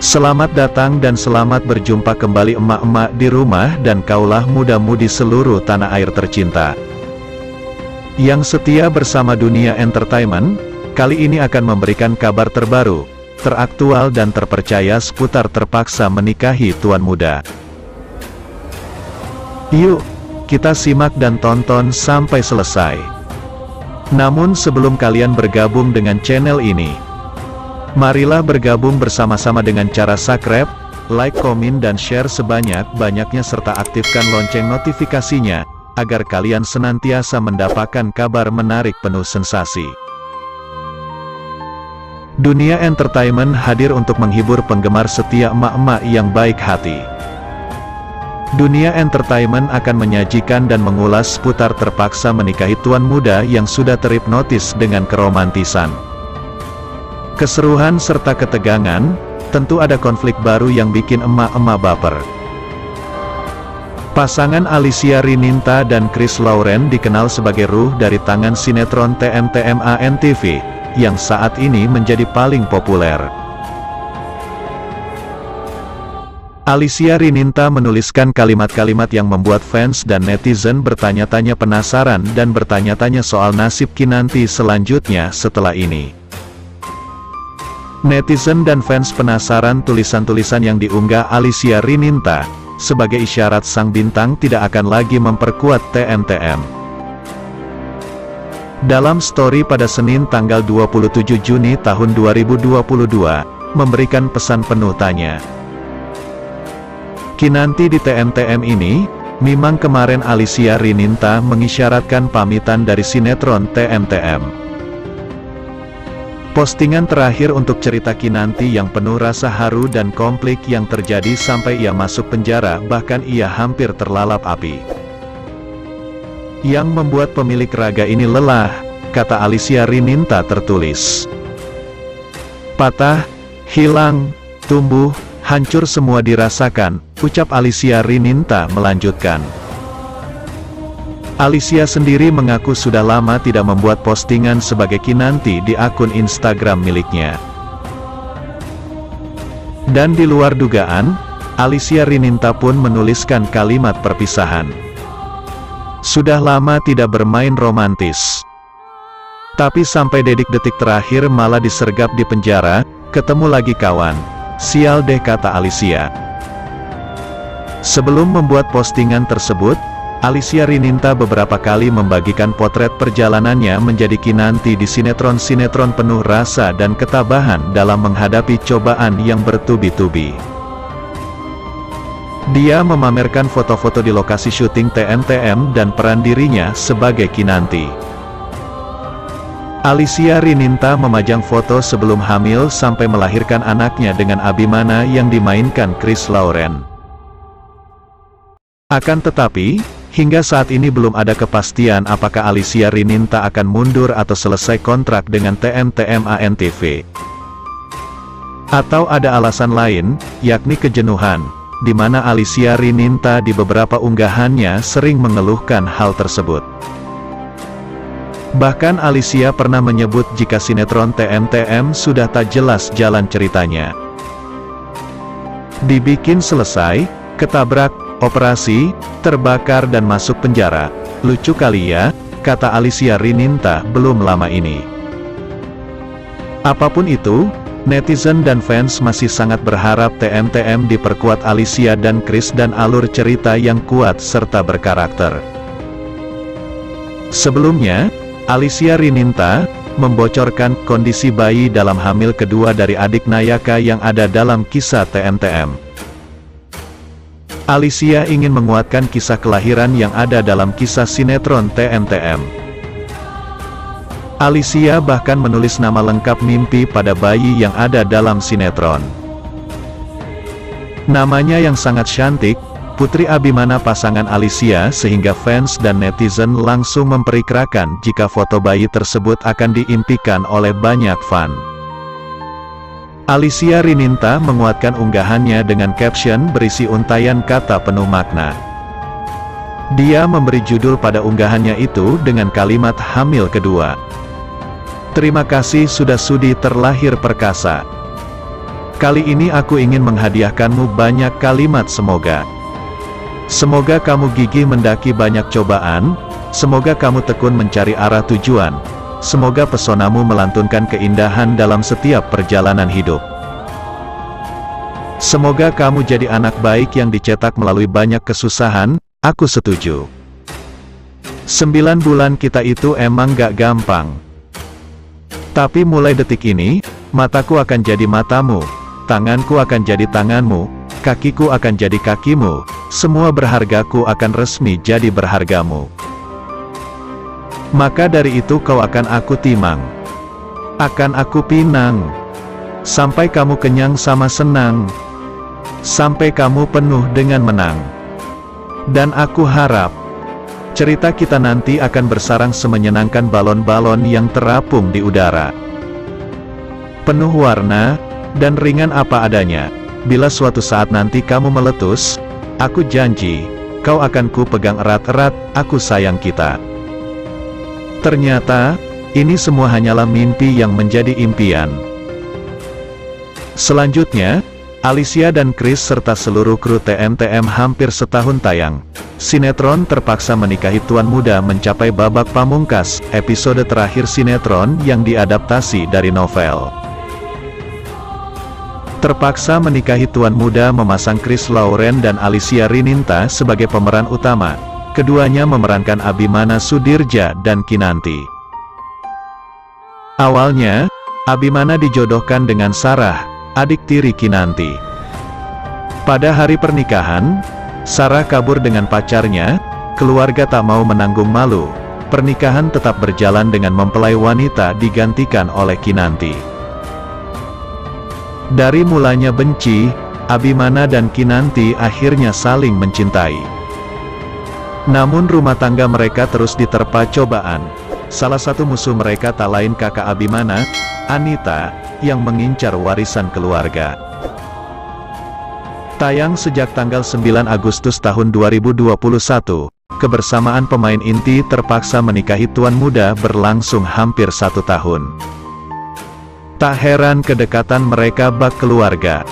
Selamat datang dan selamat berjumpa kembali emak-emak di rumah dan kaulah muda-mudi seluruh tanah air tercinta yang setia bersama Dunia Entertainment. Kali ini akan memberikan kabar terbaru, teraktual dan terpercaya seputar terpaksa menikahi tuan muda. Yuk, kita simak dan tonton sampai selesai. Namun sebelum kalian bergabung dengan channel ini, marilah bergabung bersama-sama dengan cara subscribe, like, komen dan share sebanyak-banyaknya serta aktifkan lonceng notifikasinya, agar kalian senantiasa mendapatkan kabar menarik penuh sensasi. Dunia Entertainment hadir untuk menghibur penggemar setia emak-emak yang baik hati. Dunia Entertainment akan menyajikan dan mengulas seputar terpaksa menikahi tuan muda yang sudah terhipnotis dengan keromantisan, keseruan serta ketegangan. Tentu ada konflik baru yang bikin emak-emak baper. Pasangan Alicia Rininta dan Chris Lauren dikenal sebagai ruh dari tangan sinetron TM-TM ANTV, yang saat ini menjadi paling populer. Alicia Rininta menuliskan kalimat-kalimat yang membuat fans dan netizen bertanya-tanya penasaran dan bertanya-tanya soal nasib Kinanti selanjutnya setelah ini. Netizen dan fans penasaran tulisan-tulisan yang diunggah Alicia Rininta, sebagai isyarat sang bintang tidak akan lagi memperkuat TM-TM. Dalam story pada Senin tanggal 27 Juni tahun 2022, memberikan pesan penuh tanya. Kinanti di TM-TM ini, memang kemarin Alicia Rininta mengisyaratkan pamitan dari sinetron TM-TM. Postingan terakhir untuk cerita Kinanti yang penuh rasa haru dan konflik yang terjadi sampai ia masuk penjara, bahkan ia hampir terlalap api. Yang membuat pemilik raga ini lelah, kata Alicia Rininta tertulis. Patah, hilang, tumbuh, hancur semua dirasakan, ucap Alicia Rininta melanjutkan. Alicia sendiri mengaku sudah lama tidak membuat postingan sebagai Kinanti di akun Instagram miliknya. Dan di luar dugaan, Alicia Rininta pun menuliskan kalimat perpisahan. Sudah lama tidak bermain romantis, tapi sampai detik-detik terakhir malah disergap di penjara, ketemu lagi kawan. Sial deh, kata Alicia. Sebelum membuat postingan tersebut, Alicia Rininta beberapa kali membagikan potret perjalanannya menjadi Kinanti di sinetron-sinetron penuh rasa dan ketabahan dalam menghadapi cobaan yang bertubi-tubi. Dia memamerkan foto-foto di lokasi syuting TM-TM dan peran dirinya sebagai Kinanti. Alicia Rininta memajang foto sebelum hamil sampai melahirkan anaknya dengan Abimana yang dimainkan Chris Lauren. Akan tetapi, hingga saat ini belum ada kepastian apakah Alicia Rininta akan mundur atau selesai kontrak dengan TM-TM ANTV. Atau ada alasan lain, yakni kejenuhan, di mana Alicia Rininta di beberapa unggahannya sering mengeluhkan hal tersebut. Bahkan Alicia pernah menyebut jika sinetron TM-TM sudah tak jelas jalan ceritanya. Dibikin selesai, ketabrak, operasi, terbakar dan masuk penjara. Lucu kali ya, kata Alicia Rininta belum lama ini. Apapun itu, netizen dan fans masih sangat berharap TM-TM diperkuat Alicia dan Chris dan alur cerita yang kuat serta berkarakter. Sebelumnya, Alicia Rininta membocorkan kondisi bayi dalam hamil kedua dari adik Nayaka yang ada dalam kisah TM-TM. Alicia ingin menguatkan kisah kelahiran yang ada dalam kisah sinetron TM-TM. Alicia bahkan menulis nama lengkap mimpi pada bayi yang ada dalam sinetron. Namanya yang sangat cantik, Putri Abimana pasangan Alicia, sehingga fans dan netizen langsung memperkirakan jika foto bayi tersebut akan diimpikan oleh banyak fan. Alicia Rininta menguatkan unggahannya dengan caption berisi untaian kata penuh makna. Dia memberi judul pada unggahannya itu dengan kalimat hamil kedua. Terima kasih sudah sudi terlahir perkasa. Kali ini aku ingin menghadiahkanmu banyak kalimat semoga. Semoga kamu gigih mendaki banyak cobaan, semoga kamu tekun mencari arah tujuan, semoga pesonamu melantunkan keindahan dalam setiap perjalanan hidup. Semoga kamu jadi anak baik yang dicetak melalui banyak kesusahan, aku setuju. 9 bulan kita itu emang gak gampang. Tapi mulai detik ini, mataku akan jadi matamu, tanganku akan jadi tanganmu, kakiku akan jadi kakimu, semua berhargaku akan resmi jadi berhargamu. Maka dari itu kau akan aku timang, akan aku pinang, sampai kamu kenyang sama senang, sampai kamu penuh dengan menang. Dan aku harap, cerita kita nanti akan bersarang semenyenangkan balon-balon yang terapung di udara. Penuh warna, dan ringan apa adanya. Bila suatu saat nanti kamu meletus, aku janji, kau akan ku pegang erat-erat, aku sayang kita. Ternyata, ini semua hanyalah mimpi yang menjadi impian. Selanjutnya, Alicia dan Chris serta seluruh kru TMTM hampir setahun tayang. Sinetron Terpaksa Menikahi Tuan Muda mencapai babak pamungkas, episode terakhir sinetron yang diadaptasi dari novel. Terpaksa Menikahi Tuan Muda memasang Chris Lauren dan Alicia Rininta sebagai pemeran utama. Keduanya memerankan Abimana Sudirja dan Kinanti. Awalnya, Abimana dijodohkan dengan Sarah, adik tiri Kinanti. Pada hari pernikahan, Sarah kabur dengan pacarnya, keluarga tak mau menanggung malu. Pernikahan tetap berjalan dengan mempelai wanita digantikan oleh Kinanti. Dari mulanya benci, Abimana dan Kinanti akhirnya saling mencintai. Namun rumah tangga mereka terus diterpa cobaan. Salah satu musuh mereka tak lain kakak Abimana, Anita, yang mengincar warisan keluarga. Tayang sejak tanggal 9 Agustus tahun 2021, kebersamaan pemain inti Terpaksa Menikahi Tuan Muda berlangsung hampir 1 tahun. Tak heran kedekatan mereka bak keluarga.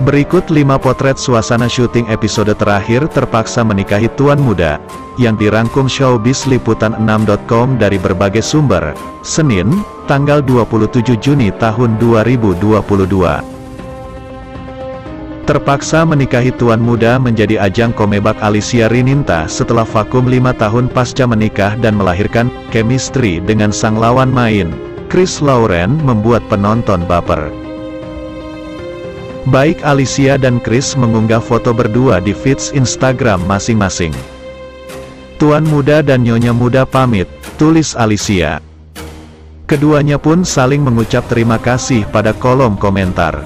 Berikut 5 potret suasana syuting episode terakhir Terpaksa Menikahi Tuan Muda, yang dirangkum showbizliputan6.com dari berbagai sumber, Senin, tanggal 27 Juni tahun 2022. Terpaksa Menikahi Tuan Muda menjadi ajang komebak Alicia Rininta setelah vakum 5 tahun pasca menikah dan melahirkan chemistry dengan sang lawan main, Chris Lauren, membuat penonton baper. Baik Alicia dan Chris mengunggah foto berdua di feeds Instagram masing-masing. Tuan Muda dan Nyonya Muda pamit, tulis Alicia. Keduanya pun saling mengucap terima kasih pada kolom komentar.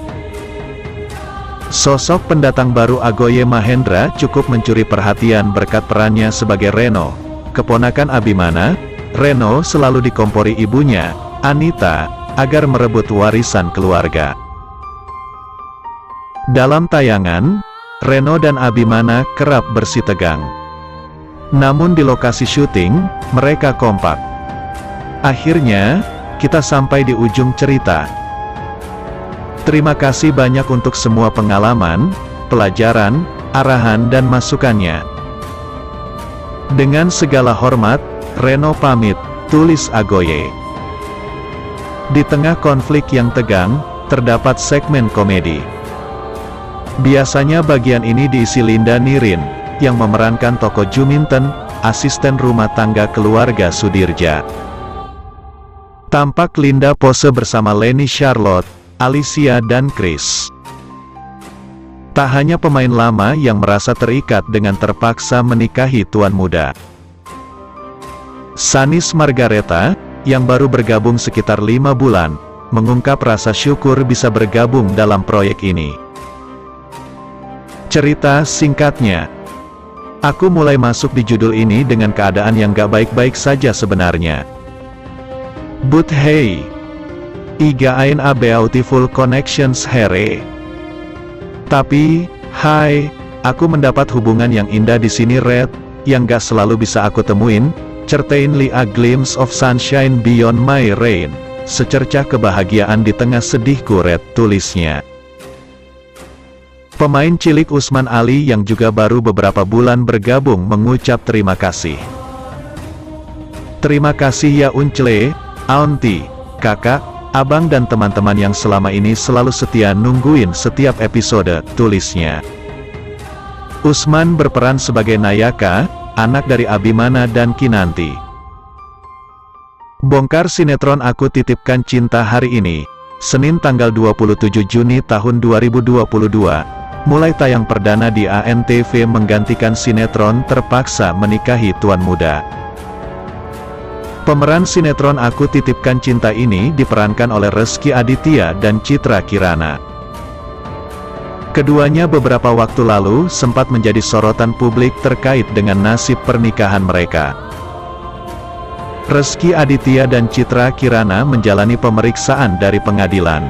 Sosok pendatang baru Agoye Mahendra cukup mencuri perhatian berkat perannya sebagai Reno, keponakan Abimana. Reno selalu dikompori ibunya, Anita, agar merebut warisan keluarga. Dalam tayangan, Reno dan Abimana kerap bersitegang. Namun di lokasi syuting, mereka kompak. Akhirnya, kita sampai di ujung cerita. Terima kasih banyak untuk semua pengalaman, pelajaran, arahan dan masukannya. Dengan segala hormat, Reno pamit, tulis Agoye. Di tengah konflik yang tegang, terdapat segmen komedi. Biasanya bagian ini diisi Linda Nirin, yang memerankan tokoh Juminten, asisten rumah tangga keluarga Sudirja. Tampak Linda pose bersama Leni Charlotte, Alicia dan Chris. Tak hanya pemain lama yang merasa terikat dengan Terpaksa Menikahi Tuan Muda. Sanis Margareta, yang baru bergabung sekitar 5 bulan, mengungkap rasa syukur bisa bergabung dalam proyek ini. Cerita singkatnya, aku mulai masuk di judul ini dengan keadaan yang gak baik-baik saja sebenarnya. But hey, iga ein a beautiful connections here. Tapi, hai, aku mendapat hubungan yang indah di sini Red, yang gak selalu bisa aku temuin. Certain a glimpse of sunshine beyond my rain. secercah kebahagiaan di tengah sedihku Red, tulisnya. Pemain cilik Usman Ali yang juga baru beberapa bulan bergabung mengucap terima kasih. Terima kasih ya Uncle, Aunty, kakak, abang dan teman-teman yang selama ini selalu setia nungguin setiap episode, tulisnya. Usman berperan sebagai Nayaka, anak dari Abimana dan Kinanti. Bongkar sinetron Aku Titipkan Cinta hari ini, Senin tanggal 27 Juni tahun 2022, mulai tayang perdana di ANTV menggantikan sinetron Terpaksa Menikahi Tuan Muda. Pemeran sinetron Aku Titipkan Cinta ini diperankan oleh Rezky Aditya dan Citra Kirana. Keduanya beberapa waktu lalu sempat menjadi sorotan publik terkait dengan nasib pernikahan mereka. Rezky Aditya dan Citra Kirana menjalani pemeriksaan dari pengadilan.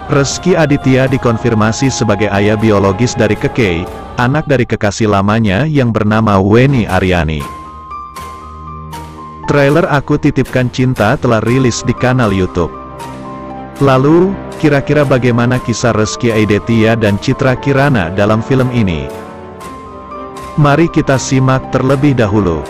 Rezky Aditya dikonfirmasi sebagai ayah biologis dari Keke, anak dari kekasih lamanya yang bernama Weni Aryani. Trailer Aku Titipkan Cinta telah rilis di kanal YouTube. Lalu, kira-kira bagaimana kisah Rezky Aditya dan Citra Kirana dalam film ini? Mari kita simak terlebih dahulu.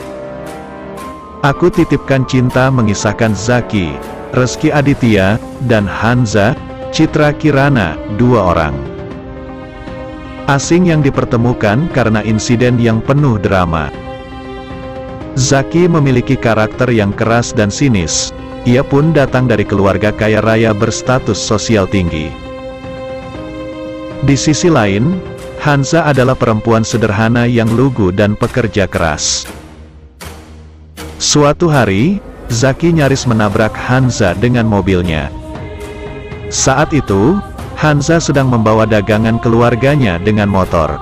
Aku Titipkan Cinta mengisahkan Zaki, Rezky Aditya, dan Hanza, Citra Kirana, dua orang asing yang dipertemukan karena insiden yang penuh drama. Zaki memiliki karakter yang keras dan sinis. Ia pun datang dari keluarga kaya raya berstatus sosial tinggi. Di sisi lain, Hanza adalah perempuan sederhana yang lugu dan pekerja keras. Suatu hari, Zaki nyaris menabrak Hanza dengan mobilnya. Saat itu, Hanza sedang membawa dagangan keluarganya dengan motor.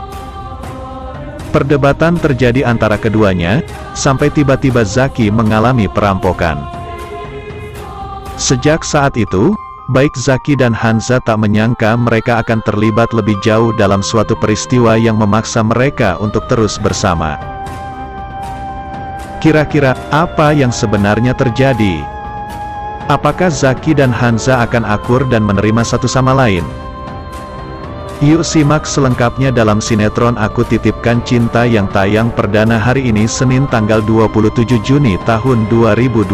Perdebatan terjadi antara keduanya, sampai tiba-tiba Zaki mengalami perampokan. Sejak saat itu, baik Zaki dan Hanza tak menyangka mereka akan terlibat lebih jauh dalam suatu peristiwa yang memaksa mereka untuk terus bersama. Kira-kira, apa yang sebenarnya terjadi? Apakah Zaki dan Hanza akan akur dan menerima satu sama lain? Yuk simak selengkapnya dalam sinetron Aku Titipkan Cinta yang tayang perdana hari ini Senin tanggal 27 Juni tahun 2022.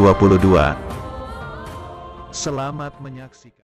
Selamat menyaksikan.